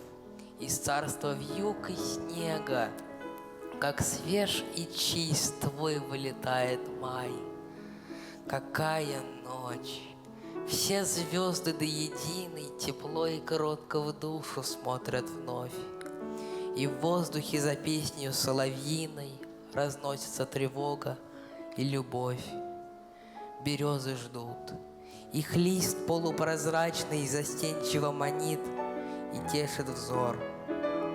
из царства вьюг и снега. Как свеж и чист твой вылетает май. Какая ночь! Все звезды до единой тепло и кротко в душу смотрят вновь. И в воздухе за песнью соловьиной разносится тревога и любовь. Березы ждут, их лист полупрозрачный застенчиво манит и тешит взор.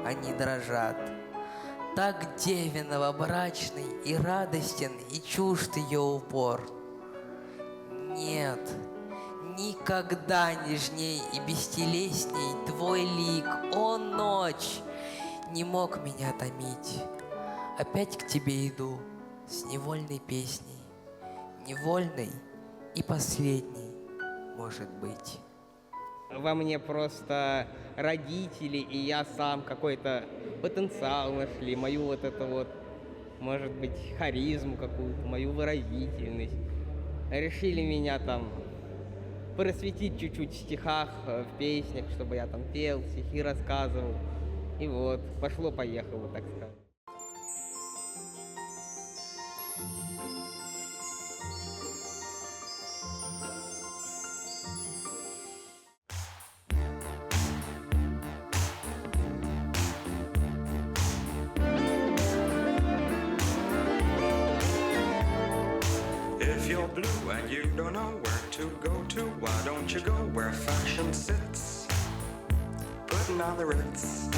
Они дрожат. Так деве новобрачный и радостен, и чужд ее упор. Нет, никогда нежней и бестелесней твой лик, о ночь, не мог меня томить. Опять к тебе иду с невольной песней, невольной и последней, может быть. Во мне просто родители и я сам какой-то потенциал нашли, мою вот эту вот, может быть, харизму какую-то, мою выразительность. Решили меня там просветить чуть-чуть в стихах, в песнях, чтобы я там пел, стихи рассказывал. И вот, пошло-поехало, так сказать. If you're blue and you don't know where to go to, why don't you go where fashion sits, putting on the Ritz?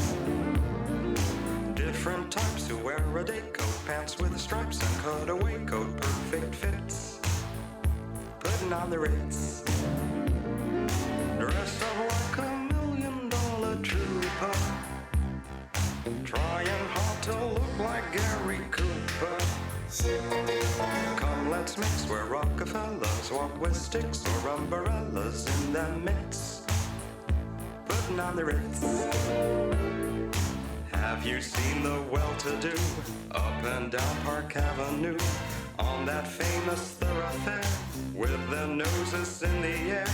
Different types who wear a day coat, pants with stripes and cutaway coat, perfect fits, putting on the Ritz. Dressed up like $1 million trooper, trying hard to look like Gary Cooper. Come, let's mix where Rockefellers walk with sticks or umbrellas in the midst, putting on the Ritz. Have you seen the well-to-do up and down Park Avenue on that famous thoroughfare with their noses in the air?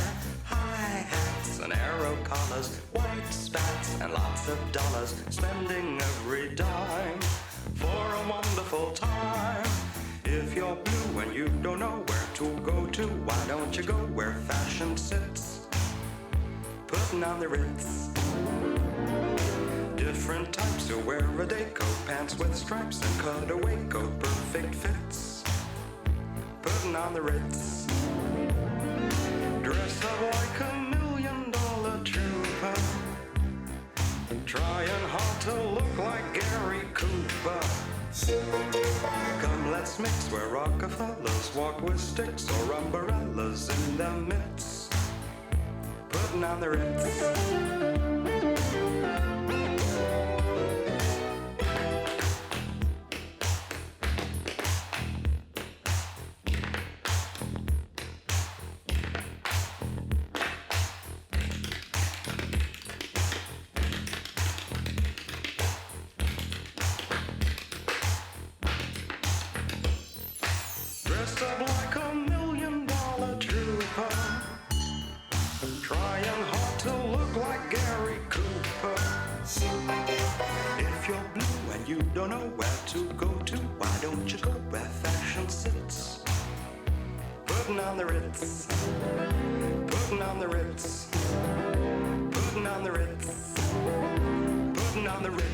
High hats and arrow collars, white spats and lots of dollars, spending every dime for a wonderful time. If you're blue and you don't know where to go to, why don't you go where fashion sits, putting on the Ritz. Different types who wear a day coat, pants with stripes and cutaway coat, perfect fits, putting on the Ritz. Dressed up like $1 million trooper, trying hard to look like Gary Cooper. Come, let's mix where Rockefellers walk with sticks or umbrellas in the midst, putting on the Ritz. Dressed up like $1 million trooper, trying hard to look like Gary Cooper. If you're blue and you don't know where to go to, why don't you go where fashion sits, putting on the Ritz, putting on the Ritz, putting on the Ritz, putting on the Ritz.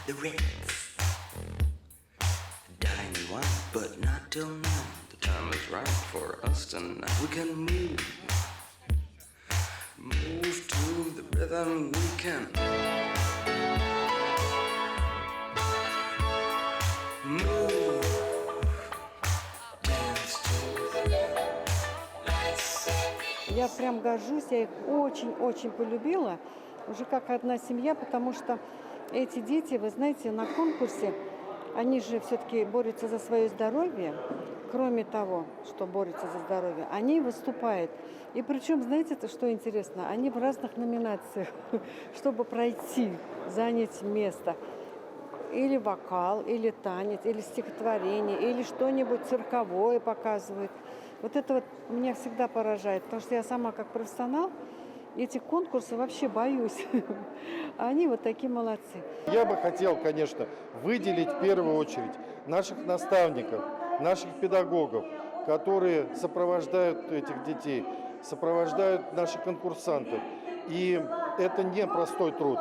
The Ritz. Dining wine, but not till now. The time is right for us tonight. We can move to the rhythm. We can move, dance to the rhythm. Я прям горжусь, я их очень-очень полюбила, уже как одна семья, потому что эти дети, вы знаете, на конкурсе, они же все-таки борются за свое здоровье. Кроме того, что борются за здоровье, они выступают. И причем, знаете, что интересно? Они в разных номинациях, чтобы пройти, занять место. Или вокал, или танец, или стихотворение, или что-нибудь цирковое показывают. Вот это вот меня всегда поражает, потому что я сама как профессионал эти конкурсы вообще боюсь. А они вот такие молодцы. Я бы хотел, конечно, выделить в первую очередь наших наставников, наших педагогов, которые сопровождают этих детей, сопровождают наших конкурсантов. И это не простой труд.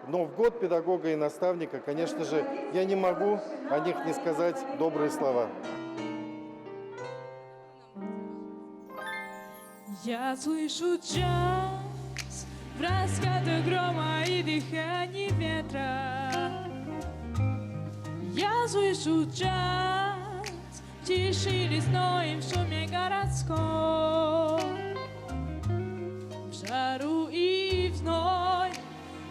Но в год педагога и наставника, конечно же, я не могу о них не сказать добрые слова. Я слышу джаз в раскатах грома и дыхании ветра. Я слышу джаз в тиши лесной, в шуме городской, в жару и в зной,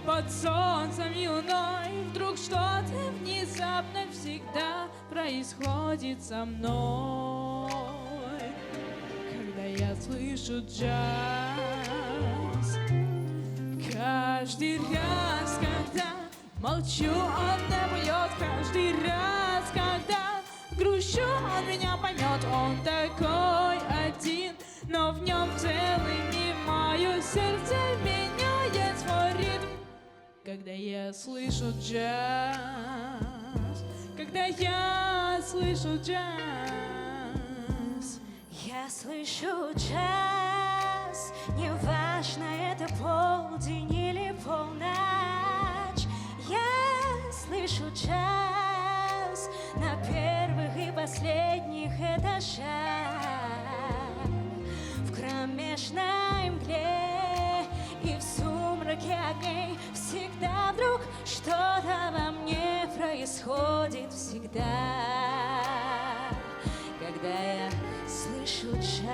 под солнцем и луной. Вдруг что-то внезапно всегда происходит со мной. Я слышу джаз каждый раз, когда молчу, он не поет. Каждый раз, когда грущу, он меня поймет. Он такой один, но в нем целый мир. Мое сердце меняет свой ритм, когда я слышу джаз, когда я слышу джаз. Я слышу джаз, неважно, это полдень или полночь. Я это шаг в кромешной мгле и в сумраке огней. Всегда вдруг что-то во мне происходит всегда, когда я слышу джаз.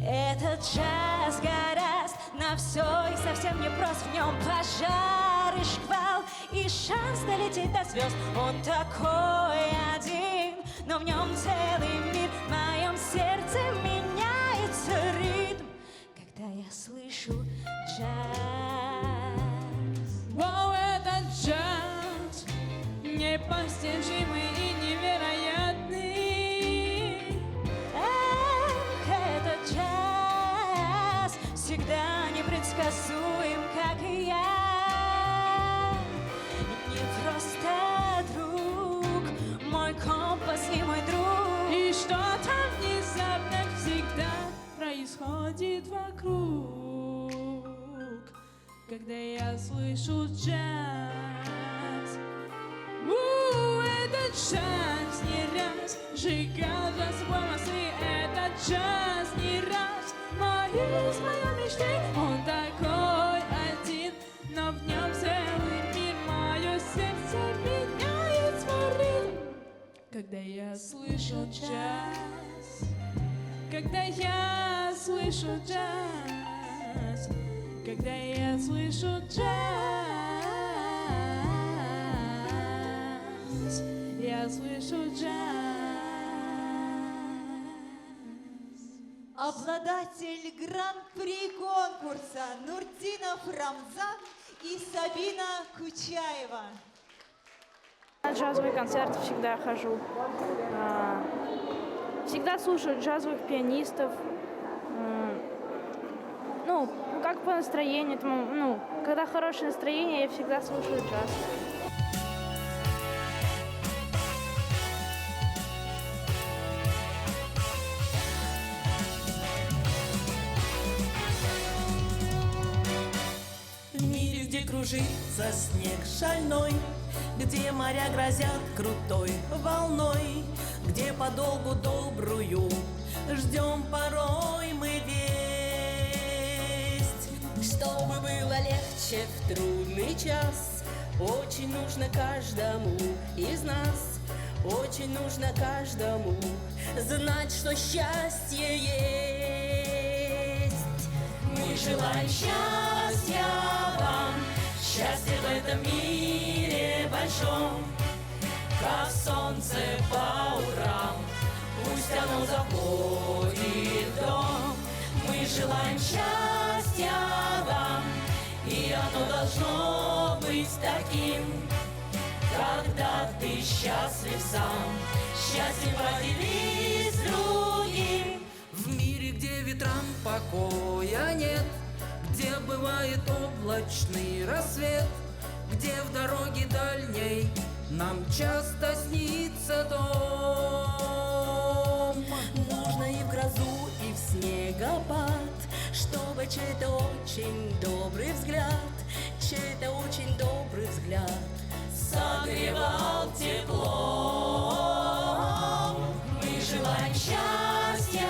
Этот джаз гораст на все и совсем не прост. В нем пожар и шквал и шанс долететь до звезд. Он такой один, но в нем целый мир. В моем сердце меняется ритм, когда я слышу джаз. Вау, этот джаз непостижимый и невероятный. Этот джаз всегда непредсказуем, как и я. Не просто друг, мой компас и мой друг. И что-то внезапно всегда происходит вокруг, когда я слышу джаз. Этот джаз не раз сжигал джазовой мосты. Этот джаз не раз моей мечты. Он такой один, но в нем целый мир. Мое сердце меняет свой ритм, когда я слышу джаз. Когда я слышу джаз. Когда я слышу джаз. Я слышу джаз. Обладатель гран-при конкурса Нуртдинов Рамзан и Сабина Кучаева. На джазовый концерт всегда хожу. Всегда слушаю джазовых пианистов. Ну, как по настроению. Когда хорошее настроение, я всегда слушаю джаз. В мире, где кружится снег шальной, где моря грозят крутой волной, где подолгу добрую ждем порой мы весть. Чтобы было легче в трудный час, очень нужно каждому из нас, очень нужно каждому знать, что счастье есть. Мы желаем счастья вам, счастья в этом мире большом, как солнце по утрам, пусть оно заходит в дом. Мы желаем счастья вам, и оно должно быть таким, когда ты счастлив сам, счастьем поделись с другим. В мире, где ветрам покоя нет, где бывает облачный рассвет, где в дороге дальней нам часто снится дом. Нужно и в грозу, и в снегопад, чтобы чей-то очень добрый взгляд, чей-то очень добрый взгляд согревал теплом. Мы желаем счастья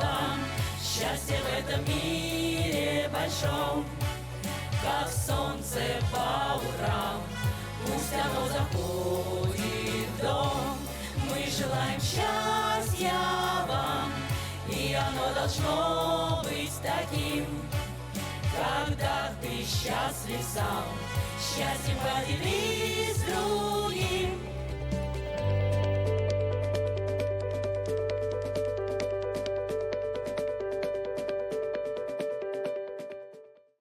вам, счастья в этом мире большом, как солнце по утрам, пусть оно заходит в дом. Мы желаем счастья вам, и оно должно быть таким, когда ты счастлив сам, счастьем поделись.